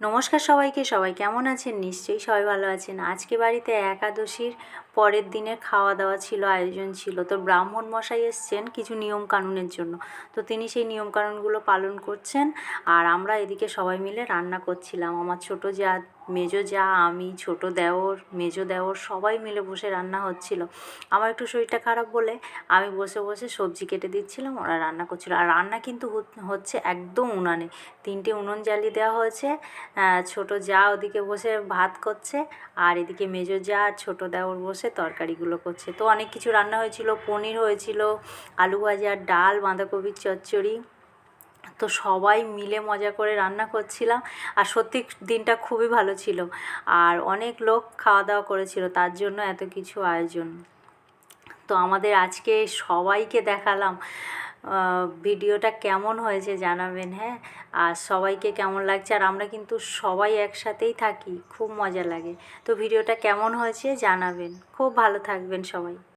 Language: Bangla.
নমস্কার সবাইকে। সবাই কেমন আছেন? নিশ্চয়ই সবাই ভালো আছেন। আজকে বাড়িতে একাদশীর পরের দিনের খাওয়া দাওয়া ছিল, আয়োজন ছিল। তো ব্রাহ্মণ মশাই এসছেন কিছু নিয়ম কানুনের জন্য। তো তিনি সেই নিয়ম কানুনগুলো পালন করছেন, আর আমরা এদিকে সবাই মিলে রান্না করছিলাম। আমার ছোটো যা, মেজো যা, আমি, ছোটো দেওর, মেজো দেওর সবাই মিলে বসে রান্না হচ্ছিল। আমার একটু শরীরটা খারাপ বলে আমি বসে বসে সবজি কেটে দিচ্ছিলাম, ওরা রান্না করছিল। আর রান্না কিন্তু হচ্ছে একদম উনানে। 3টে উনুন জ্বালিয়ে দেওয়া হয়েছে। ছোটো জা ওদিকে বসে ভাত করছে, আর এদিকে মেজো জা আর ছোটো দেওর বসে তরকারিগুলো করছে। তো অনেক কিছু রান্না হয়েছিল, পনির হয়েছিল, আলু ভাজা, ডাল, বাঁধাকপির চচ্চড়ি। তো সবাই মিলে মজা করে রান্না করছিলাম, আর সত্যি দিনটা খুবই ভালো ছিল। আর অনেক লোক খাওয়া দাওয়া করেছিল, তার জন্য এত কিছু আয়োজন। তো আমাদের আজকে সবাইকে দেখালাম। ভিডিওটা কেমন হয়েছে জানাবেন, হ্যাঁ। আর সবাইকে কেমন লাগছে, আর আমরা কিন্তু সবাই একসাথেই থাকি, খুব মজা লাগে। তো ভিডিওটা কেমন হয়েছে জানাবেন। খুব ভালো থাকবেন সবাই।